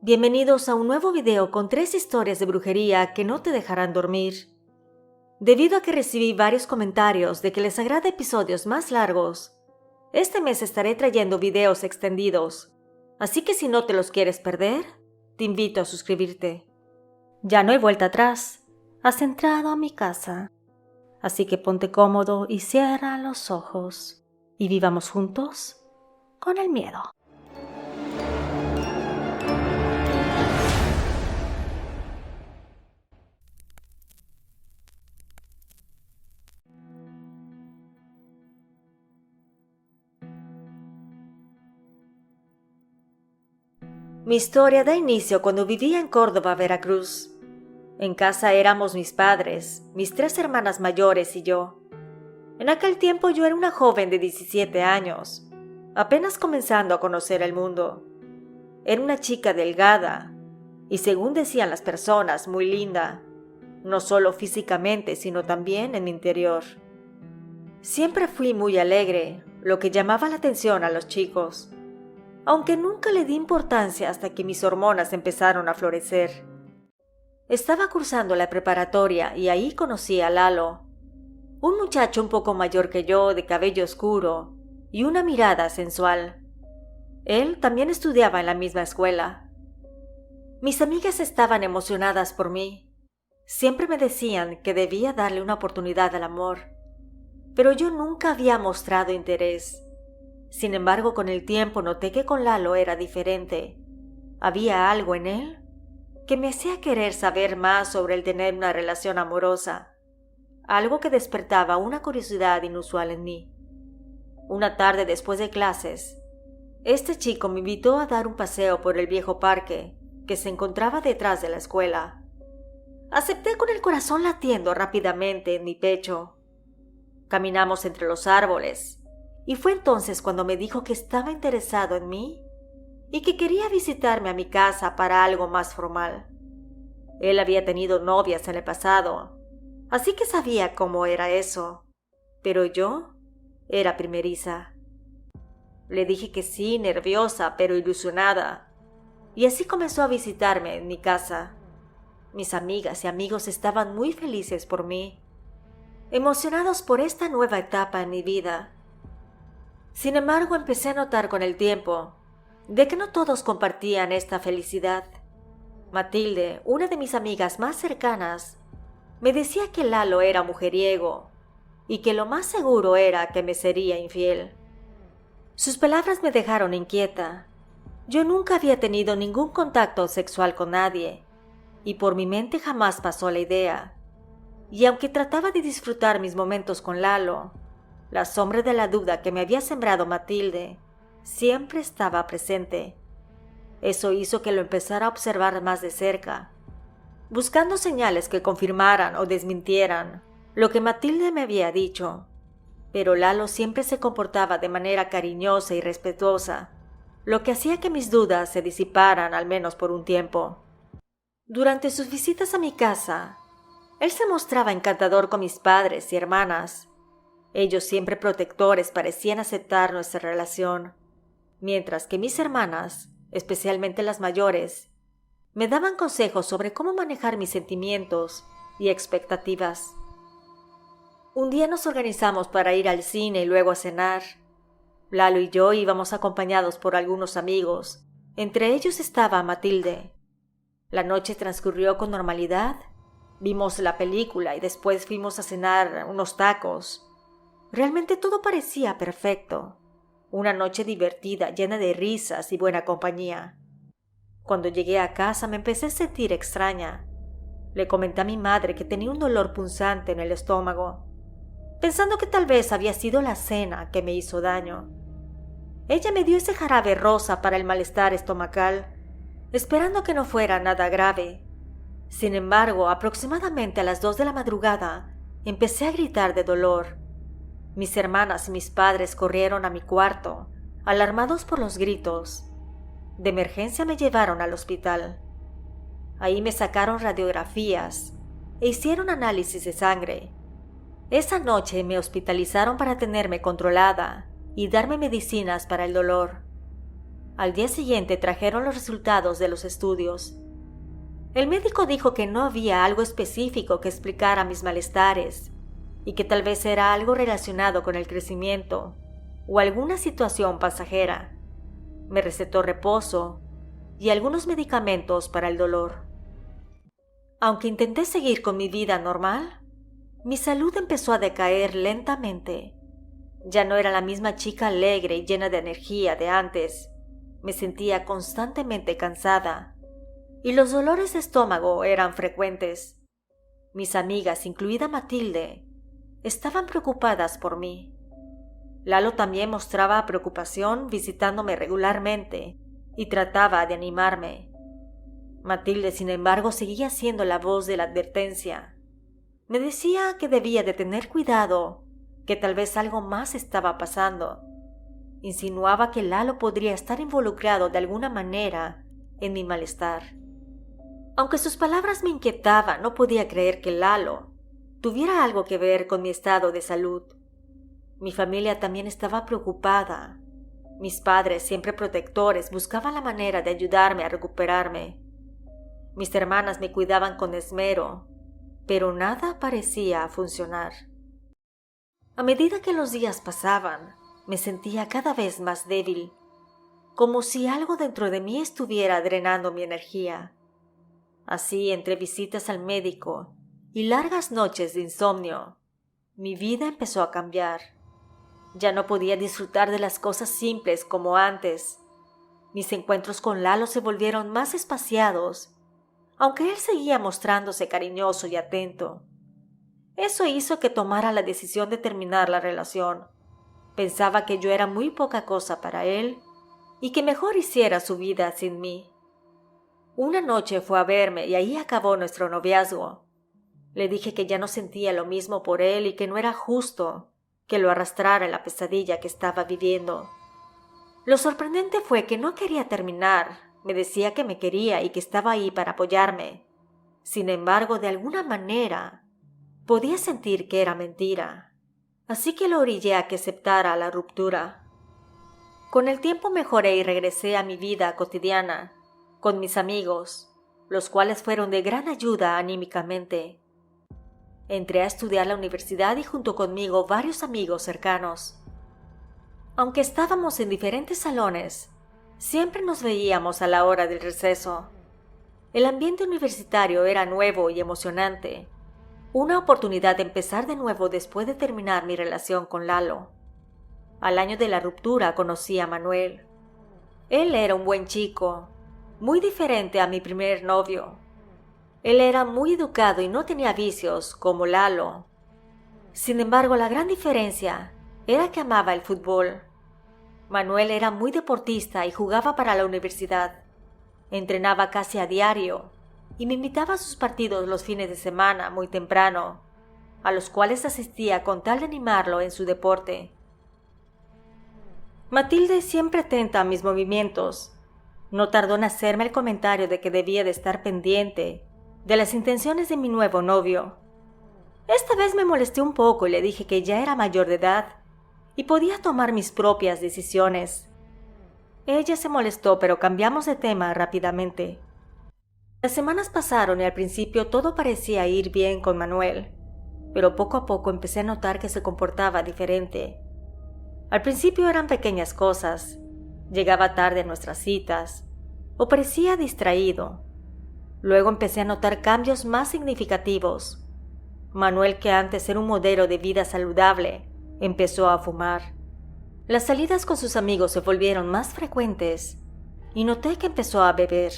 Bienvenidos a un nuevo video con 3 historias de brujería que no te dejarán dormir. Debido a que recibí varios comentarios de que les agrada episodios más largos, este mes estaré trayendo videos extendidos, así que si no te los quieres perder, te invito a suscribirte. Ya no hay vuelta atrás, has entrado a mi casa, así que ponte cómodo y cierra los ojos, y vivamos juntos con el miedo. Mi historia da inicio cuando vivía en Córdoba, Veracruz. En casa éramos mis padres, mis 3 hermanas mayores y yo. En aquel tiempo yo era una joven de 17 años, apenas comenzando a conocer el mundo. Era una chica delgada y, según decían las personas, muy linda, no solo físicamente, sino también en mi interior. Siempre fui muy alegre, lo que llamaba la atención a los chicos, aunque nunca le di importancia hasta que mis hormonas empezaron a florecer. Estaba cursando la preparatoria y ahí conocí a Lalo, un muchacho un poco mayor que yo, de cabello oscuro y una mirada sensual. Él también estudiaba en la misma escuela. Mis amigas estaban emocionadas por mí. Siempre me decían que debía darle una oportunidad al amor, pero yo nunca había mostrado interés. Sin embargo, con el tiempo noté que con Lalo era diferente. Había algo en él que me hacía querer saber más sobre el tener una relación amorosa, algo que despertaba una curiosidad inusual en mí. Una tarde después de clases, este chico me invitó a dar un paseo por el viejo parque que se encontraba detrás de la escuela. Acepté con el corazón latiendo rápidamente en mi pecho. Caminamos entre los árboles, y fue entonces cuando me dijo que estaba interesado en mí y que quería visitarme a mi casa para algo más formal. Él había tenido novias en el pasado, así que sabía cómo era eso, pero yo era primeriza. Le dije que sí, nerviosa pero ilusionada, y así comenzó a visitarme en mi casa. Mis amigas y amigos estaban muy felices por mí, emocionados por esta nueva etapa en mi vida. Sin embargo, empecé a notar con el tiempo de que no todos compartían esta felicidad. Matilde, una de mis amigas más cercanas, me decía que Lalo era mujeriego y que lo más seguro era que me sería infiel. Sus palabras me dejaron inquieta. Yo nunca había tenido ningún contacto sexual con nadie y por mi mente jamás pasó la idea. Y aunque trataba de disfrutar mis momentos con Lalo, la sombra de la duda que me había sembrado Matilde siempre estaba presente. Eso hizo que lo empezara a observar más de cerca, buscando señales que confirmaran o desmintieran lo que Matilde me había dicho. Pero Lalo siempre se comportaba de manera cariñosa y respetuosa, lo que hacía que mis dudas se disiparan al menos por un tiempo. Durante sus visitas a mi casa, él se mostraba encantador con mis padres y hermanas. Ellos, siempre protectores, parecían aceptar nuestra relación, mientras que mis hermanas, especialmente las mayores, me daban consejos sobre cómo manejar mis sentimientos y expectativas. Un día nos organizamos para ir al cine y luego a cenar. Lalo y yo íbamos acompañados por algunos amigos, entre ellos estaba Matilde. La noche transcurrió con normalidad. Vimos la película y después fuimos a cenar unos tacos. Realmente todo parecía perfecto. Una noche divertida, llena de risas y buena compañía. Cuando llegué a casa me empecé a sentir extraña. Le comenté a mi madre que tenía un dolor punzante en el estómago, pensando que tal vez había sido la cena que me hizo daño. Ella me dio ese jarabe rosa para el malestar estomacal, esperando que no fuera nada grave. Sin embargo, aproximadamente a las 2 de la madrugada, empecé a gritar de dolor. Mis hermanas y mis padres corrieron a mi cuarto, alarmados por los gritos. De emergencia me llevaron al hospital. Ahí me sacaron radiografías e hicieron análisis de sangre. Esa noche me hospitalizaron para tenerme controlada y darme medicinas para el dolor. Al día siguiente trajeron los resultados de los estudios. El médico dijo que no había algo específico que explicara mis malestares y que tal vez era algo relacionado con el crecimiento o alguna situación pasajera. Me recetó reposo y algunos medicamentos para el dolor. Aunque intenté seguir con mi vida normal, mi salud empezó a decaer lentamente. Ya no era la misma chica alegre y llena de energía de antes. Me sentía constantemente cansada y los dolores de estómago eran frecuentes. Mis amigas, incluida Matilde, estaban preocupadas por mí. Lalo también mostraba preocupación visitándome regularmente y trataba de animarme. Matilde, sin embargo, seguía siendo la voz de la advertencia. Me decía que debía de tener cuidado, que tal vez algo más estaba pasando. Insinuaba que Lalo podría estar involucrado de alguna manera en mi malestar. Aunque sus palabras me inquietaban, no podía creer que Lalo tuviera algo que ver con mi estado de salud. Mi familia también estaba preocupada. Mis padres, siempre protectores, buscaban la manera de ayudarme a recuperarme. Mis hermanas me cuidaban con esmero, pero nada parecía funcionar. A medida que los días pasaban, me sentía cada vez más débil, como si algo dentro de mí estuviera drenando mi energía. Así, entre visitas al médico y largas noches de insomnio, mi vida empezó a cambiar. Ya no podía disfrutar de las cosas simples como antes. Mis encuentros con Lalo se volvieron más espaciados, aunque él seguía mostrándose cariñoso y atento. Eso hizo que tomara la decisión de terminar la relación. Pensaba que yo era muy poca cosa para él y que mejor hiciera su vida sin mí. Una noche fue a verme y ahí acabó nuestro noviazgo. Le dije que ya no sentía lo mismo por él y que no era justo que lo arrastrara en la pesadilla que estaba viviendo. Lo sorprendente fue que no quería terminar. Me decía que me quería y que estaba ahí para apoyarme. Sin embargo, de alguna manera, podía sentir que era mentira. Así que lo orillé a que aceptara la ruptura. Con el tiempo mejoré y regresé a mi vida cotidiana, con mis amigos, los cuales fueron de gran ayuda anímicamente. Entré a estudiar la universidad y junto conmigo varios amigos cercanos. Aunque estábamos en diferentes salones, siempre nos veíamos a la hora del receso. El ambiente universitario era nuevo y emocionante, una oportunidad de empezar de nuevo después de terminar mi relación con Lalo. Al año de la ruptura conocí a Manuel. Él era un buen chico, muy diferente a mi primer novio. Él era muy educado y no tenía vicios como Lalo. Sin embargo, la gran diferencia era que amaba el fútbol. Manuel era muy deportista y jugaba para la universidad. Entrenaba casi a diario y me invitaba a sus partidos los fines de semana muy temprano, a los cuales asistía con tal de animarlo en su deporte. Matilde, siempre atenta a mis movimientos, no tardó en hacerme el comentario de que debía de estar pendiente de las intenciones de mi nuevo novio. Esta vez me molesté un poco y le dije que ya era mayor de edad y podía tomar mis propias decisiones. Ella se molestó, pero cambiamos de tema rápidamente. Las semanas pasaron y al principio todo parecía ir bien con Manuel, pero poco a poco empecé a notar que se comportaba diferente. Al principio eran pequeñas cosas. Llegaba tarde a nuestras citas o parecía distraído. Luego empecé a notar cambios más significativos. Manuel, que antes era un modelo de vida saludable, empezó a fumar. Las salidas con sus amigos se volvieron más frecuentes y noté que empezó a beber.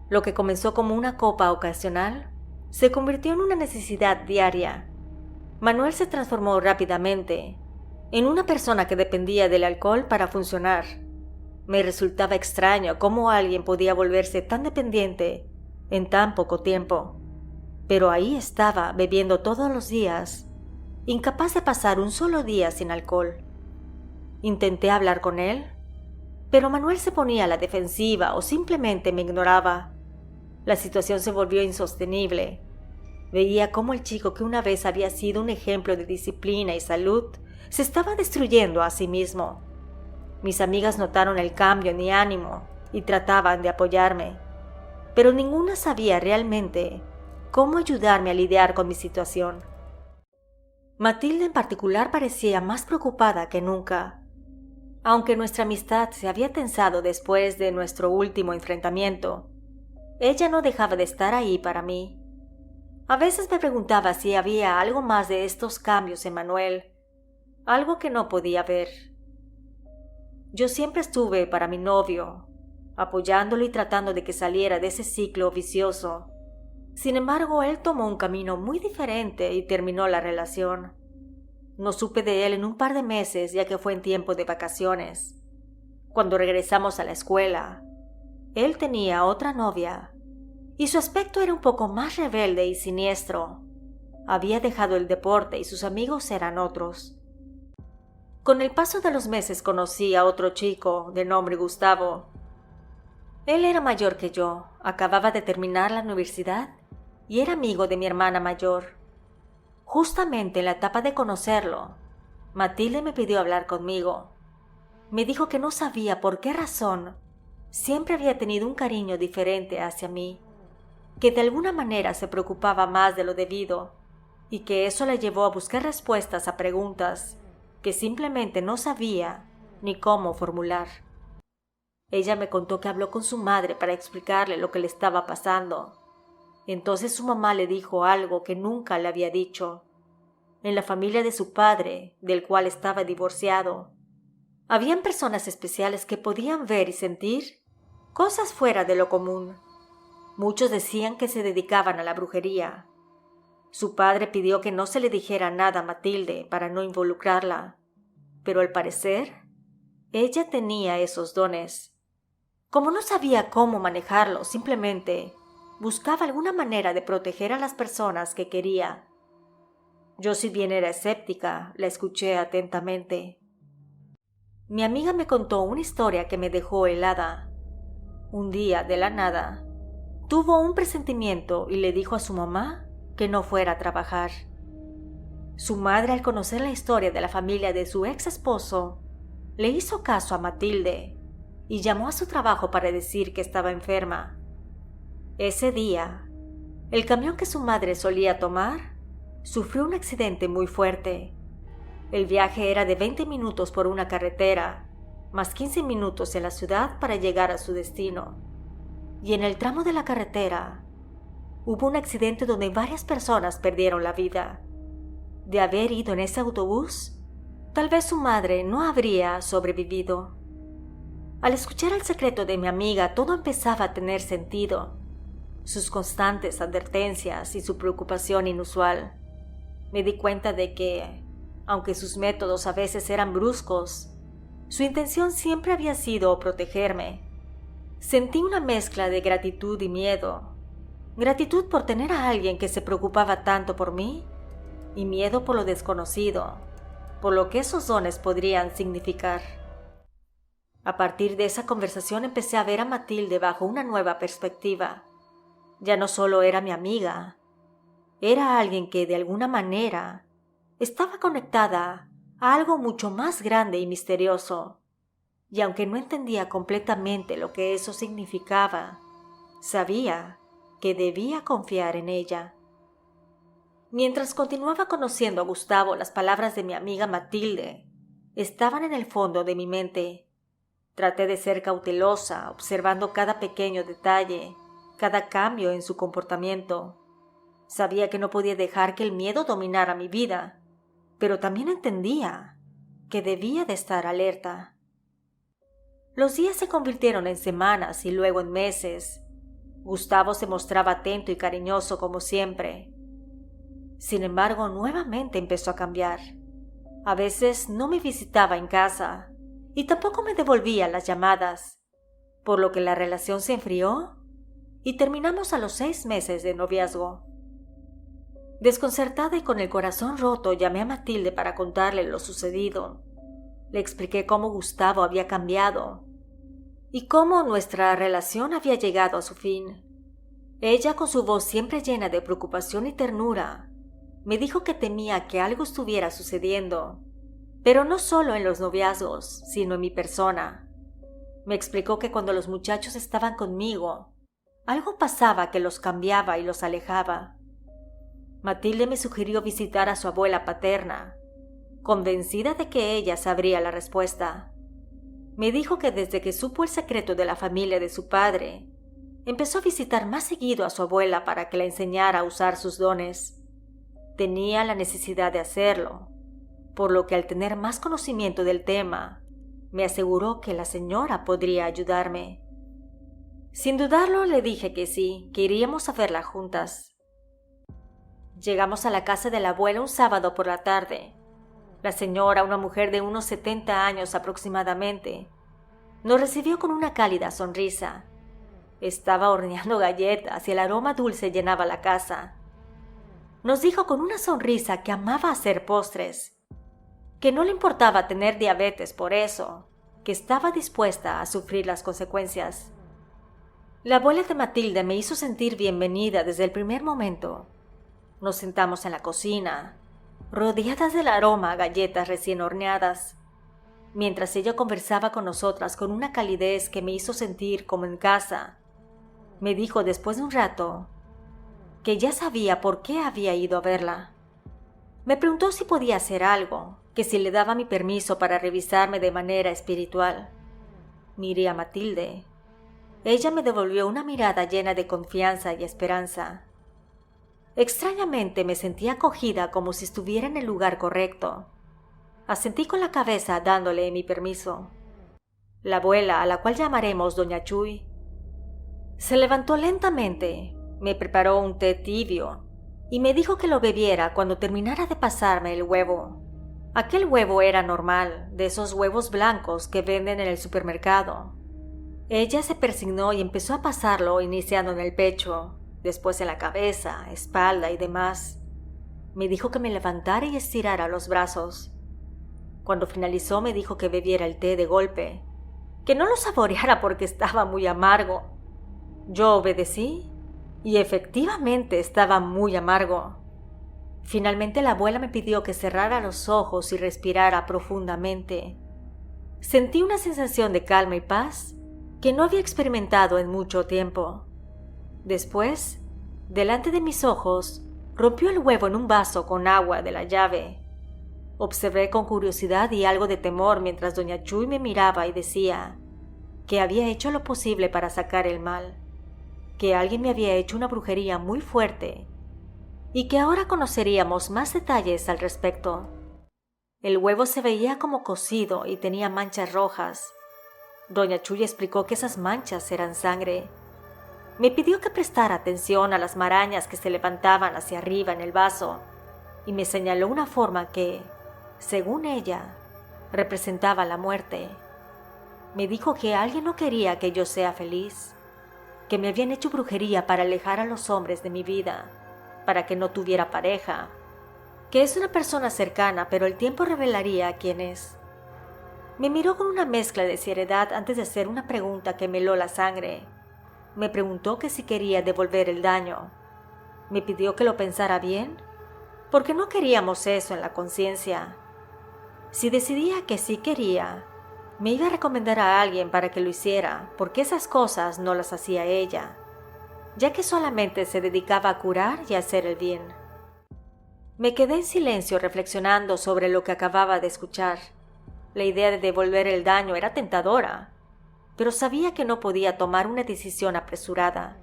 Lo que comenzó como una copa ocasional se convirtió en una necesidad diaria. Manuel se transformó rápidamente en una persona que dependía del alcohol para funcionar. Me resultaba extraño cómo alguien podía volverse tan dependiente en tan poco tiempo. Pero ahí estaba, bebiendo todos los días, incapaz de pasar un solo día sin alcohol. Intenté hablar con él, pero Manuel se ponía a la defensiva o simplemente me ignoraba. La situación se volvió insostenible. Veía cómo el chico que una vez había sido un ejemplo de disciplina y salud se estaba destruyendo a sí mismo. Mis amigas notaron el cambio en mi ánimo y trataban de apoyarme, pero ninguna sabía realmente cómo ayudarme a lidiar con mi situación. Matilde en particular parecía más preocupada que nunca. Aunque nuestra amistad se había tensado después de nuestro último enfrentamiento, ella no dejaba de estar ahí para mí. A veces me preguntaba si había algo más de estos cambios en Manuel, algo que no podía ver. Yo siempre estuve para mi novio, apoyándolo y tratando de que saliera de ese ciclo vicioso. Sin embargo, él tomó un camino muy diferente y terminó la relación. No supe de él en un par de meses, ya que fue en tiempo de vacaciones. Cuando regresamos a la escuela, él tenía otra novia, y su aspecto era un poco más rebelde y siniestro. Había dejado el deporte y sus amigos eran otros. Con el paso de los meses conocí a otro chico de nombre Gustavo. Él era mayor que yo, acababa de terminar la universidad y era amigo de mi hermana mayor. Justamente en la etapa de conocerlo, Matilde me pidió hablar conmigo. Me dijo que no sabía por qué razón siempre había tenido un cariño diferente hacia mí, que de alguna manera se preocupaba más de lo debido y que eso le llevó a buscar respuestas a preguntas que simplemente no sabía ni cómo formular. Ella me contó que habló con su madre para explicarle lo que le estaba pasando. Entonces su mamá le dijo algo que nunca le había dicho. En la familia de su padre, del cual estaba divorciado, habían personas especiales que podían ver y sentir cosas fuera de lo común. Muchos decían que se dedicaban a la brujería. Su padre pidió que no se le dijera nada a Matilde para no involucrarla, pero al parecer, ella tenía esos dones. Como no sabía cómo manejarlos, simplemente buscaba alguna manera de proteger a las personas que quería. Yo, si bien era escéptica, la escuché atentamente. Mi amiga me contó una historia que me dejó helada. Un día, de la nada, tuvo un presentimiento y le dijo a su mamá que no fuera a trabajar. Su madre, al conocer la historia de la familia de su ex esposo, le hizo caso a Matilde y llamó a su trabajo para decir que estaba enferma. Ese día, el camión que su madre solía tomar sufrió un accidente muy fuerte. El viaje era de 20 minutos por una carretera, más 15 minutos en la ciudad para llegar a su destino. Y en el tramo de la carretera, hubo un accidente donde varias personas perdieron la vida. De haber ido en ese autobús, tal vez su madre no habría sobrevivido. Al escuchar el secreto de mi amiga, todo empezaba a tener sentido. Sus constantes advertencias y su preocupación inusual. Me di cuenta de que, aunque sus métodos a veces eran bruscos, su intención siempre había sido protegerme. Sentí una mezcla de gratitud y miedo. Gratitud por tener a alguien que se preocupaba tanto por mí y miedo por lo desconocido, por lo que esos dones podrían significar. A partir de esa conversación empecé a ver a Matilde bajo una nueva perspectiva. Ya no solo era mi amiga, era alguien que de alguna manera estaba conectada a algo mucho más grande y misterioso. Y aunque no entendía completamente lo que eso significaba, sabía que debía confiar en ella. Mientras continuaba conociendo a Gustavo, las palabras de mi amiga Matilde estaban en el fondo de mi mente. Traté de ser cautelosa, observando cada pequeño detalle, cada cambio en su comportamiento. Sabía que no podía dejar que el miedo dominara mi vida, pero también entendía que debía de estar alerta. Los días se convirtieron en semanas y luego en meses. Gustavo se mostraba atento y cariñoso como siempre. Sin embargo, nuevamente empezó a cambiar. A veces no me visitaba en casa y tampoco me devolvía las llamadas, por lo que la relación se enfrió y terminamos a los 6 meses de noviazgo. Desconcertada y con el corazón roto, llamé a Matilde para contarle lo sucedido. Le expliqué cómo Gustavo había cambiado y cómo nuestra relación había llegado a su fin. Ella, con su voz siempre llena de preocupación y ternura, me dijo que temía que algo estuviera sucediendo Pero no solo en los noviazgos, sino en mi persona. Me explicó que cuando los muchachos estaban conmigo, algo pasaba que los cambiaba y los alejaba. Matilde me sugirió visitar a su abuela paterna, convencida de que ella sabría la respuesta. Me dijo que desde que supo el secreto de la familia de su padre, empezó a visitar más seguido a su abuela para que le enseñara a usar sus dones. Tenía la necesidad de hacerlo, por lo que al tener más conocimiento del tema, me aseguró que la señora podría ayudarme. Sin dudarlo, le dije que sí, que iríamos a verla juntas. Llegamos a la casa de la abuela un sábado por la tarde. La señora, una mujer de unos 70 años aproximadamente, nos recibió con una cálida sonrisa. Estaba horneando galletas y el aroma dulce llenaba la casa. Nos dijo con una sonrisa que amaba hacer postres, que no le importaba tener diabetes por eso, que estaba dispuesta a sufrir las consecuencias. La abuela de Matilde me hizo sentir bienvenida desde el primer momento. Nos sentamos en la cocina, rodeadas del aroma a galletas recién horneadas, mientras ella conversaba con nosotras con una calidez que me hizo sentir como en casa. Me dijo después de un rato que ya sabía por qué había ido a verla. Me preguntó si podía hacer algo, que si le daba mi permiso para revisarme de manera espiritual. Miré a Matilde. Ella me devolvió una mirada llena de confianza y esperanza. Extrañamente me sentí acogida como si estuviera en el lugar correcto. Asentí con la cabeza dándole mi permiso. La abuela, a la cual llamaremos Doña Chuy, se levantó lentamente, me preparó un té tibio y me dijo que lo bebiera cuando terminara de pasarme el huevo. Aquel huevo era normal, de esos huevos blancos que venden en el supermercado. Ella se persignó y empezó a pasarlo iniciando en el pecho, después en la cabeza, espalda y demás. Me dijo que me levantara y estirara los brazos. Cuando finalizó me dijo que bebiera el té de golpe, que no lo saboreara porque estaba muy amargo. Yo obedecí y efectivamente estaba muy amargo. Finalmente la abuela me pidió que cerrara los ojos y respirara profundamente. Sentí una sensación de calma y paz que no había experimentado en mucho tiempo. Después, delante de mis ojos, rompió el huevo en un vaso con agua de la llave. Observé con curiosidad y algo de temor mientras Doña Chuy me miraba y decía que había hecho lo posible para sacar el mal, que alguien me había hecho una brujería muy fuerte y que ahora conoceríamos más detalles al respecto. El huevo se veía como cocido y tenía manchas rojas. Doña Chuy explicó que esas manchas eran sangre. Me pidió que prestara atención a las marañas que se levantaban hacia arriba en el vaso y me señaló una forma que, según ella, representaba la muerte. Me dijo que alguien no quería que yo sea feliz, que me habían hecho brujería para alejar a los hombres de mi vida, para que no tuviera pareja, que es una persona cercana, pero el tiempo revelaría quién es. Me miró con una mezcla de seriedad antes de hacer una pregunta que me heló la sangre. Me preguntó que si quería devolver el daño. Me pidió que lo pensara bien, porque no queríamos eso en la conciencia. Si decidía que sí quería, me iba a recomendar a alguien para que lo hiciera, porque esas cosas no las hacía ella, ya que solamente se dedicaba a curar y a hacer el bien. Me quedé en silencio reflexionando sobre lo que acababa de escuchar. La idea de devolver el daño era tentadora, pero sabía que no podía tomar una decisión apresurada.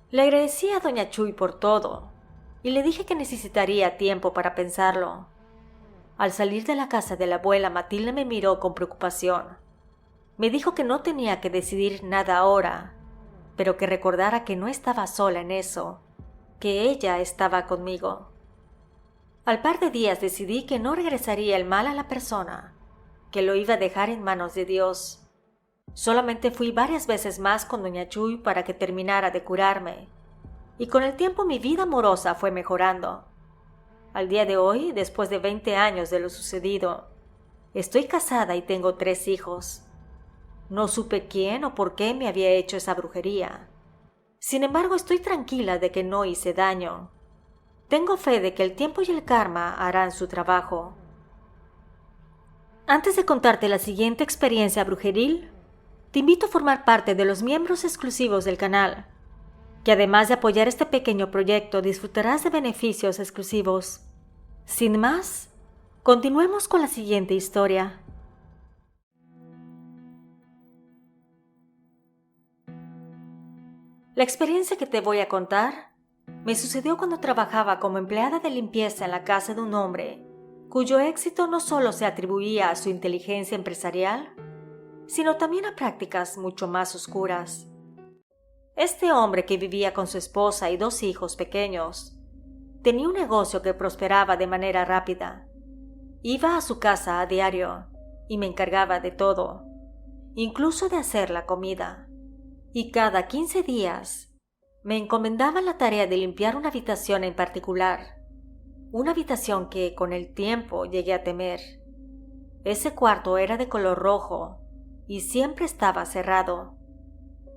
Le agradecí a Doña Chuy por todo y le dije que necesitaría tiempo para pensarlo. Al salir de la casa de la abuela, Matilde me miró con preocupación. Me dijo que no tenía que decidir nada ahora, pero que recordara que no estaba sola en eso, que ella estaba conmigo. Al par de días decidí que no regresaría el mal a la persona, que lo iba a dejar en manos de Dios. Solamente fui varias veces más con Doña Chuy para que terminara de curarme, y con el tiempo mi vida amorosa fue mejorando. Al día de hoy, después de 20 años de lo sucedido, estoy casada y tengo 3 hijos. No supe quién o por qué me había hecho esa brujería. Sin embargo, estoy tranquila de que no hice daño. Tengo fe de que el tiempo y el karma harán su trabajo. Antes de contarte la siguiente experiencia brujeril, te invito a formar parte de los miembros exclusivos del canal, que además de apoyar este pequeño proyecto disfrutarás de beneficios exclusivos. Sin más, continuemos con la siguiente historia. La experiencia que te voy a contar me sucedió cuando trabajaba como empleada de limpieza en la casa de un hombre cuyo éxito no solo se atribuía a su inteligencia empresarial, sino también a prácticas mucho más oscuras. Este hombre, que vivía con su esposa y 2 hijos pequeños, tenía un negocio que prosperaba de manera rápida. Iba a su casa a diario y me encargaba de todo, incluso de hacer la comida. Y cada 15 días me encomendaba la tarea de limpiar una habitación en particular, una habitación que con el tiempo llegué a temer. Ese cuarto era de color rojo y siempre estaba cerrado.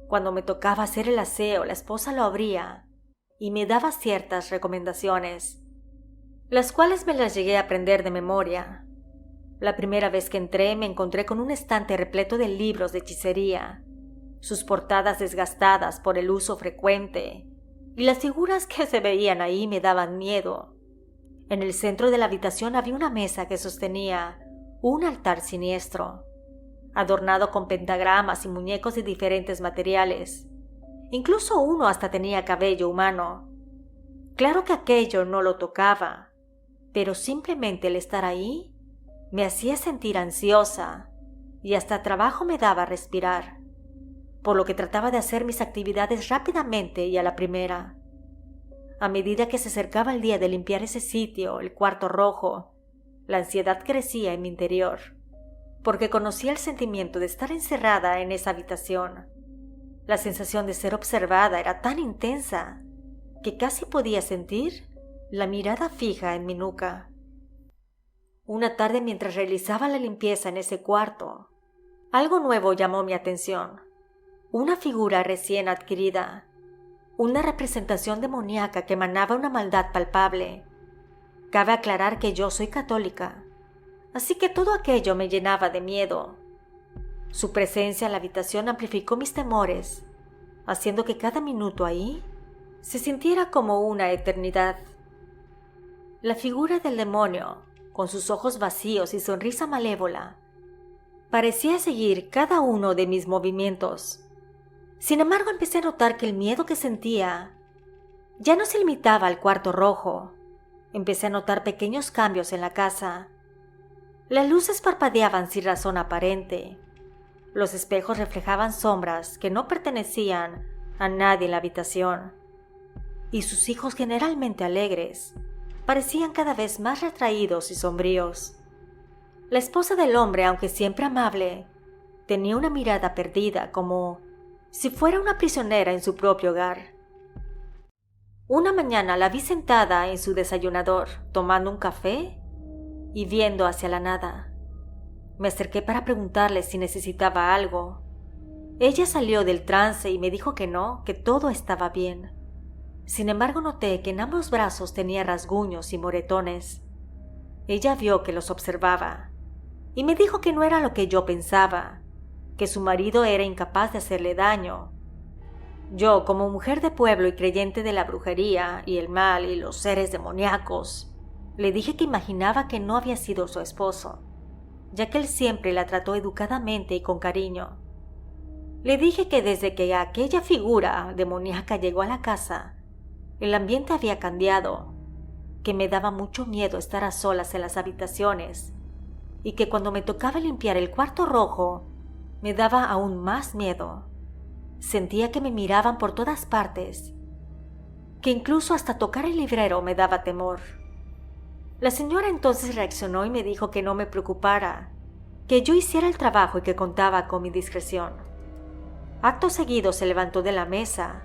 Cuando me tocaba hacer el aseo, la esposa lo abría y me daba ciertas recomendaciones, las cuales me las llegué a aprender de memoria. La primera vez que entré me encontré con un estante repleto de libros de hechicería, sus portadas desgastadas por el uso frecuente, y las figuras que se veían ahí me daban miedo. En el centro de la habitación había una mesa que sostenía un altar siniestro, adornado con pentagramas y muñecos de diferentes materiales. Incluso uno hasta tenía cabello humano. Claro que aquello no lo tocaba, pero simplemente el estar ahí me hacía sentir ansiosa y hasta trabajo me daba respirar, por lo que trataba de hacer mis actividades rápidamente y a la primera. A medida que se acercaba el día de limpiar ese sitio, el cuarto rojo, la ansiedad crecía en mi interior, porque conocía el sentimiento de estar encerrada en esa habitación. La sensación de ser observada era tan intensa que casi podía sentir la mirada fija en mi nuca. Una tarde, mientras realizaba la limpieza en ese cuarto, algo nuevo llamó mi atención. Una figura recién adquirida, una representación demoníaca que emanaba una maldad palpable. Cabe aclarar que yo soy católica, así que todo aquello me llenaba de miedo. Su presencia en la habitación amplificó mis temores, haciendo que cada minuto ahí se sintiera como una eternidad. La figura del demonio, con sus ojos vacíos y sonrisa malévola, parecía seguir cada uno de mis movimientos. Sin embargo, empecé a notar que el miedo que sentía ya no se limitaba al cuarto rojo. Empecé a notar pequeños cambios en la casa. Las luces parpadeaban sin razón aparente. Los espejos reflejaban sombras que no pertenecían a nadie en la habitación. Y sus hijos, generalmente alegres, parecían cada vez más retraídos y sombríos. La esposa del hombre, aunque siempre amable, tenía una mirada perdida, como si fuera una prisionera en su propio hogar. Una mañana la vi sentada en su desayunador, tomando un café y viendo hacia la nada. Me acerqué para preguntarle si necesitaba algo. Ella salió del trance y me dijo que no, que todo estaba bien. Sin embargo, noté que en ambos brazos tenía rasguños y moretones. Ella vio que los observaba y me dijo que no era lo que yo pensaba, que su marido era incapaz de hacerle daño. Yo, como mujer de pueblo y creyente de la brujería y el mal y los seres demoníacos, le dije que imaginaba que no había sido su esposo, ya que él siempre la trató educadamente y con cariño. Le dije que desde que aquella figura demoníaca llegó a la casa, el ambiente había cambiado, que me daba mucho miedo estar a solas en las habitaciones y que cuando me tocaba limpiar el cuarto rojo, me daba aún más miedo. Sentía que me miraban por todas partes, que incluso hasta tocar el librero me daba temor. La señora entonces reaccionó y me dijo que no me preocupara, que yo hiciera el trabajo y que contaba con mi discreción. Acto seguido se levantó de la mesa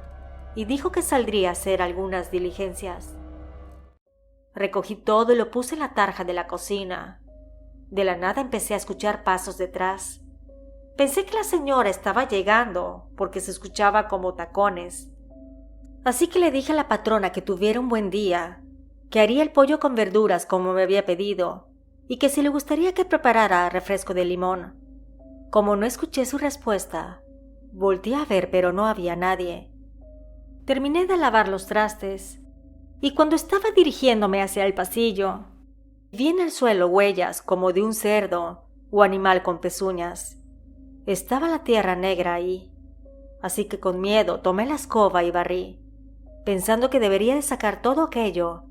y dijo que saldría a hacer algunas diligencias. Recogí todo y lo puse en la tarja de la cocina. De la nada empecé a escuchar pasos detrás. Pensé que la señora estaba llegando porque se escuchaba como tacones. Así que le dije a la patrona que tuviera un buen día, que haría el pollo con verduras como me había pedido y que si le gustaría que preparara refresco de limón. Como no escuché su respuesta, volteé a ver, pero no había nadie. Terminé de lavar los trastes y cuando estaba dirigiéndome hacia el pasillo, vi en el suelo huellas como de un cerdo o animal con pezuñas. Estaba la tierra negra ahí, así que con miedo tomé la escoba y barrí, pensando que debería de sacar todo aquello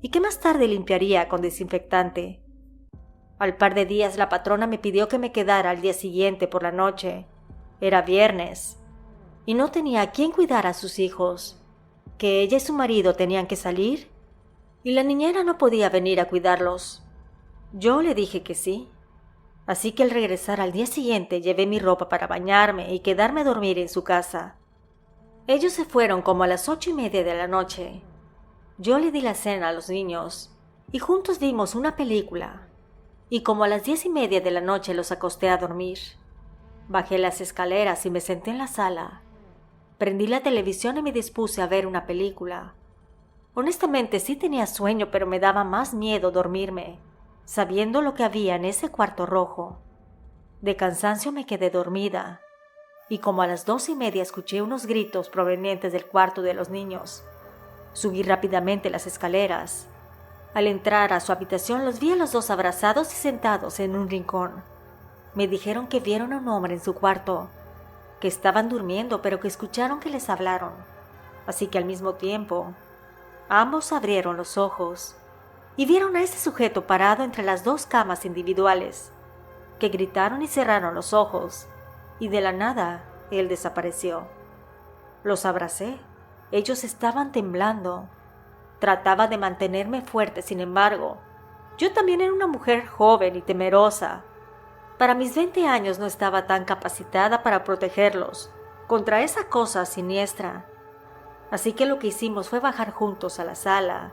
y que más tarde limpiaría con desinfectante. Al par de días la patrona me pidió que me quedara al día siguiente por la noche. Era viernes y no tenía a quién cuidar a sus hijos, que ella y su marido tenían que salir y la niñera no podía venir a cuidarlos. Yo le dije que sí, así que al regresar al día siguiente llevé mi ropa para bañarme y quedarme a dormir en su casa. Ellos se fueron como a las 8:30 de la noche. Yo le di la cena a los niños y juntos vimos una película, y como a las 10:30 de la noche los acosté a dormir. Bajé las escaleras y me senté en la sala. Prendí la televisión y me dispuse a ver una película. Honestamente sí tenía sueño, pero me daba más miedo dormirme, sabiendo lo que había en ese cuarto rojo. De cansancio me quedé dormida, y como a las 2:30 escuché unos gritos provenientes del cuarto de los niños. Subí rápidamente las escaleras. Al entrar a su habitación los vi a los dos abrazados y sentados en un rincón. Me dijeron que vieron a un hombre en su cuarto, que estaban durmiendo pero que escucharon que les hablaron. Así que al mismo tiempo, ambos abrieron los ojos y vieron a ese sujeto parado entre las dos camas individuales, que gritaron y cerraron los ojos, y de la nada él desapareció. Los abracé. Ellos estaban temblando. Trataba de mantenerme fuerte, sin embargo. Yo también era una mujer joven y temerosa. Para mis 20 años no estaba tan capacitada para protegerlos contra esa cosa siniestra. Así que lo que hicimos fue bajar juntos a la sala,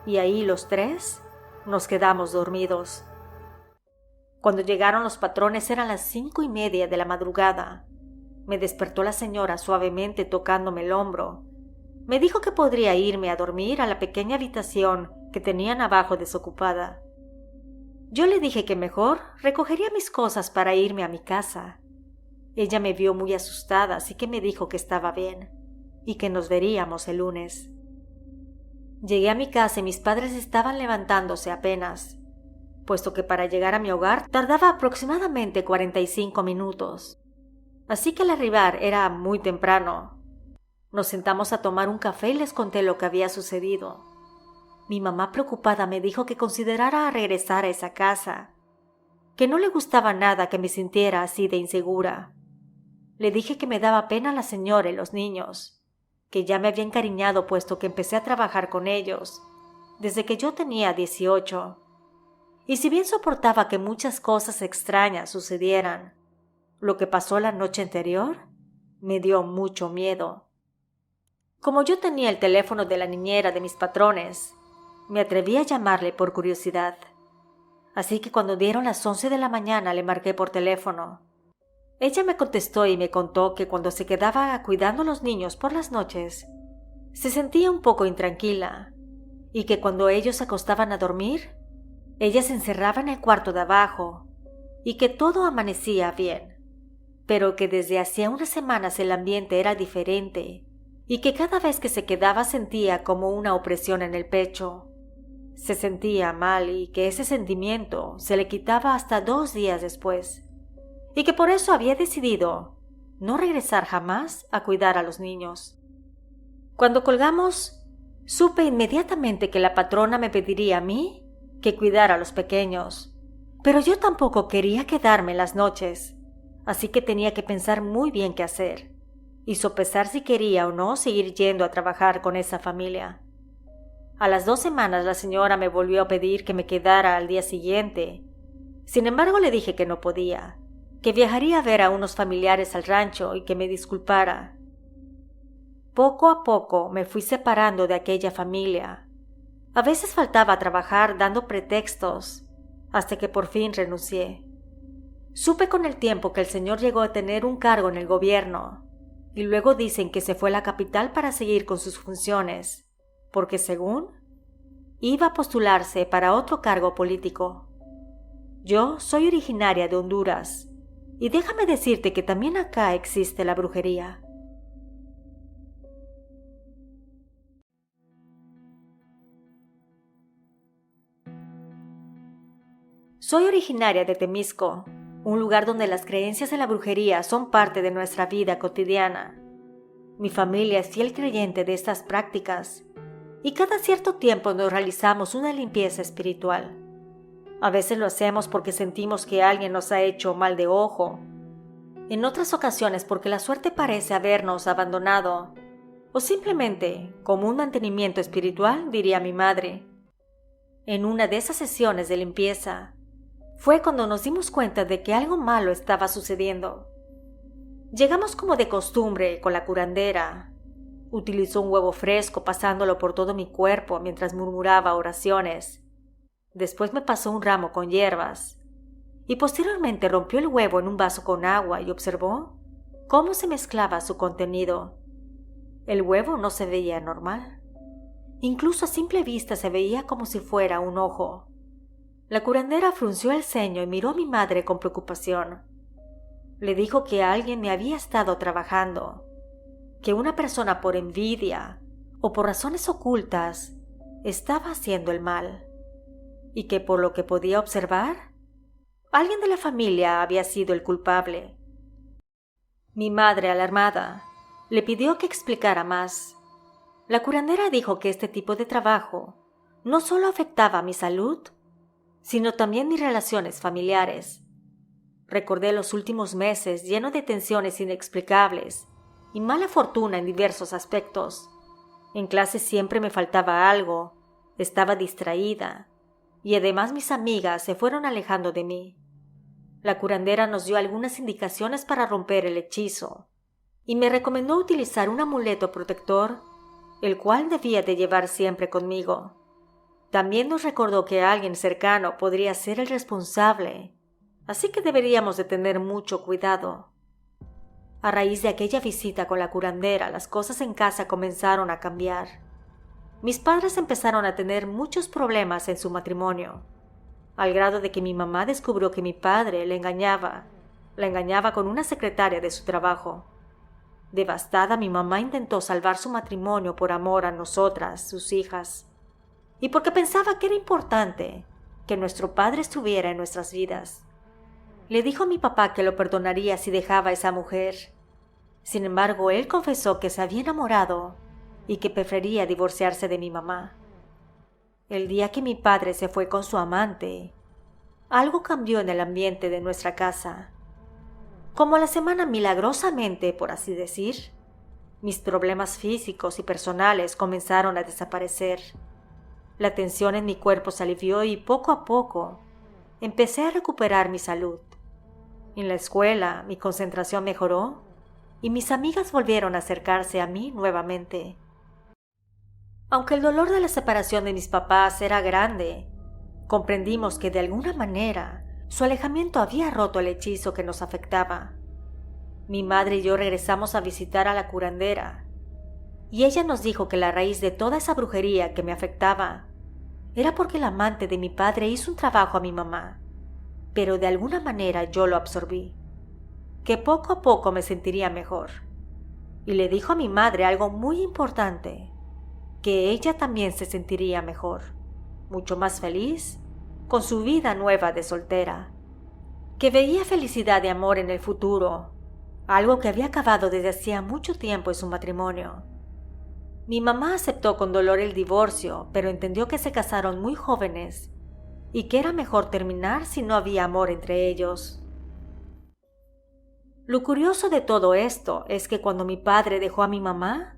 y ahí los tres nos quedamos dormidos. Cuando llegaron los patrones eran las 5:30 de la madrugada. Me despertó la señora suavemente tocándome el hombro. Me dijo que podría irme a dormir a la pequeña habitación que tenían abajo desocupada. Yo le dije que mejor recogería mis cosas para irme a mi casa. Ella me vio muy asustada, así que me dijo que estaba bien y que nos veríamos el lunes. Llegué a mi casa y mis padres estaban levantándose apenas, puesto que para llegar a mi hogar tardaba aproximadamente 45 minutos. Así que al arribar era muy temprano. Nos sentamos a tomar un café y les conté lo que había sucedido. Mi mamá preocupada me dijo que considerara regresar a esa casa, que no le gustaba nada que me sintiera así de insegura. Le dije que me daba pena la señora y los niños, que ya me había encariñado puesto que empecé a trabajar con ellos desde que yo tenía 18. Y si bien soportaba que muchas cosas extrañas sucedieran, lo que pasó la noche anterior me dio mucho miedo. Como yo tenía el teléfono de la niñera de mis patrones, me atreví a llamarle por curiosidad. Así que cuando dieron las 11 de la mañana le marqué por teléfono. Ella me contestó y me contó que cuando se quedaba cuidando a los niños por las noches, se sentía un poco intranquila y que cuando ellos se acostaban a dormir, ella se encerraba en el cuarto de abajo y que todo amanecía bien, pero que desde hacía unas semanas el ambiente era diferente y que cada vez que se quedaba sentía como una opresión en el pecho. Se sentía mal y que ese sentimiento se le quitaba hasta 2 días después, y que por eso había decidido no regresar jamás a cuidar a los niños. Cuando colgamos, supe inmediatamente que la patrona me pediría a mí que cuidara a los pequeños, pero yo tampoco quería quedarme en las noches, así que tenía que pensar muy bien qué hacer y sopesar si quería o no seguir yendo a trabajar con esa familia. A las 2 semanas la señora me volvió a pedir que me quedara al día siguiente. Sin embargo, le dije que no podía, que viajaría a ver a unos familiares al rancho y que me disculpara. Poco a poco me fui separando de aquella familia. A veces faltaba a trabajar dando pretextos, hasta que por fin renuncié. Supe con el tiempo que el señor llegó a tener un cargo en el gobierno, y luego dicen que se fue a la capital para seguir con sus funciones, porque según, iba a postularse para otro cargo político. Yo soy originaria de Honduras y déjame decirte que también acá existe la brujería. Soy originaria de Temisco, un lugar donde las creencias en la brujería son parte de nuestra vida cotidiana. Mi familia es fiel creyente de estas prácticas y cada cierto tiempo nos realizamos una limpieza espiritual. A veces lo hacemos porque sentimos que alguien nos ha hecho mal de ojo, en otras ocasiones porque la suerte parece habernos abandonado, o simplemente como un mantenimiento espiritual, diría mi madre. En una de esas sesiones de limpieza, fue cuando nos dimos cuenta de que algo malo estaba sucediendo. Llegamos como de costumbre con la curandera. Utilizó un huevo fresco pasándolo por todo mi cuerpo mientras murmuraba oraciones. Después me pasó un ramo con hierbas y posteriormente rompió el huevo en un vaso con agua y observó cómo se mezclaba su contenido. El huevo no se veía normal. Incluso a simple vista se veía como si fuera un ojo. La curandera frunció el ceño y miró a mi madre con preocupación. Le dijo que alguien me había estado trabajando, que una persona por envidia o por razones ocultas estaba haciendo el mal, y que por lo que podía observar, alguien de la familia había sido el culpable. Mi madre, alarmada, le pidió que explicara más. La curandera dijo que este tipo de trabajo no solo afectaba a mi salud, sino también mis relaciones familiares. Recordé los últimos meses llenos de tensiones inexplicables y mala fortuna en diversos aspectos. En clase siempre me faltaba algo, estaba distraída, y además mis amigas se fueron alejando de mí. La curandera nos dio algunas indicaciones para romper el hechizo, y me recomendó utilizar un amuleto protector, el cual debía de llevar siempre conmigo. También nos recordó que alguien cercano podría ser el responsable, así que deberíamos de tener mucho cuidado. A raíz de aquella visita con la curandera, las cosas en casa comenzaron a cambiar. Mis padres empezaron a tener muchos problemas en su matrimonio, al grado de que mi mamá descubrió que mi padre la engañaba con una secretaria de su trabajo. Devastada, mi mamá intentó salvar su matrimonio por amor a nosotras, sus hijas, y porque pensaba que era importante que nuestro padre estuviera en nuestras vidas. Le dijo a mi papá que lo perdonaría si dejaba a esa mujer. Sin embargo, él confesó que se había enamorado y que prefería divorciarse de mi mamá. El día que mi padre se fue con su amante, algo cambió en el ambiente de nuestra casa. Como a la semana, milagrosamente, por así decir, mis problemas físicos y personales comenzaron a desaparecer. La tensión en mi cuerpo se alivió y poco a poco empecé a recuperar mi salud. En la escuela mi concentración mejoró y mis amigas volvieron a acercarse a mí nuevamente. Aunque el dolor de la separación de mis papás era grande, comprendimos que de alguna manera su alejamiento había roto el hechizo que nos afectaba. Mi madre y yo regresamos a visitar a la curandera, y ella nos dijo que la raíz de toda esa brujería que me afectaba era porque el amante de mi padre hizo un trabajo a mi mamá, pero de alguna manera yo lo absorbí, que poco a poco me sentiría mejor. Y le dijo a mi madre algo muy importante, que ella también se sentiría mejor, mucho más feliz, con su vida nueva de soltera, que veía felicidad y amor en el futuro, algo que había acabado desde hacía mucho tiempo en su matrimonio. Mi mamá aceptó con dolor el divorcio, pero entendió que se casaron muy jóvenes y que era mejor terminar si no había amor entre ellos. Lo curioso de todo esto es que cuando mi padre dejó a mi mamá,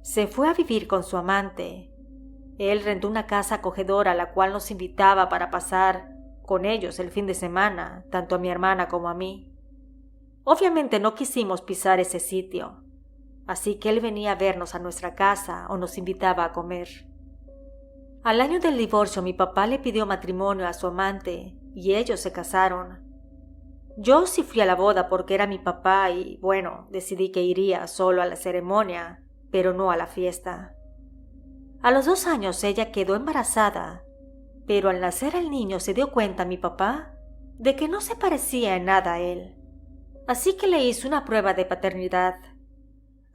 se fue a vivir con su amante. Él rentó una casa acogedora a la cual nos invitaba para pasar con ellos el fin de semana, tanto a mi hermana como a mí. Obviamente no quisimos pisar ese sitio, así que él venía a vernos a nuestra casa o nos invitaba a comer. Al año del divorcio, mi papá le pidió matrimonio a su amante y ellos se casaron. Yo sí fui a la boda porque era mi papá y, bueno, decidí que iría solo a la ceremonia, pero no a la fiesta. A los 2 años ella quedó embarazada, pero al nacer el niño se dio cuenta mi papá de que no se parecía en nada a él. Así que le hizo una prueba de paternidad.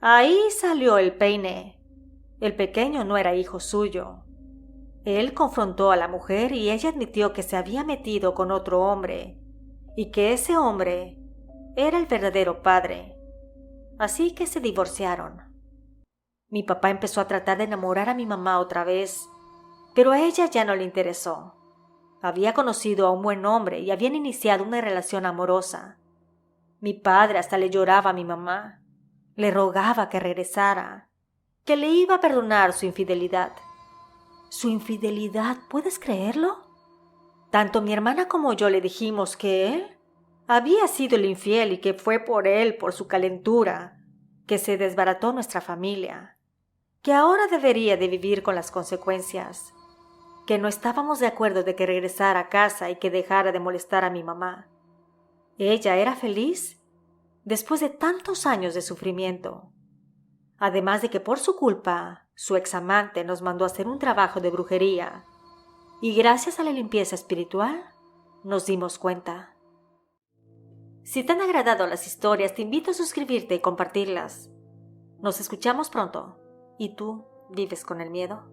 Ahí salió el peine. El pequeño no era hijo suyo. Él confrontó a la mujer y ella admitió que se había metido con otro hombre y que ese hombre era el verdadero padre. Así que se divorciaron. Mi papá empezó a tratar de enamorar a mi mamá otra vez, pero a ella ya no le interesó. Había conocido a un buen hombre y habían iniciado una relación amorosa. Mi padre hasta le lloraba a mi mamá. Le rogaba que regresara, que le iba a perdonar su infidelidad. ¿Su infidelidad? ¿Puedes creerlo? Tanto mi hermana como yo le dijimos que él había sido el infiel y que fue por él, por su calentura, que se desbarató nuestra familia, que ahora debería de vivir con las consecuencias, que no estábamos de acuerdo de que regresara a casa y que dejara de molestar a mi mamá. Ella era feliz después de tantos años de sufrimiento. Además de que por su culpa, su examante nos mandó a hacer un trabajo de brujería y gracias a la limpieza espiritual nos dimos cuenta. Si te han agradado las historias, te invito a suscribirte y compartirlas. Nos escuchamos pronto. ¿Y tú vives con el miedo?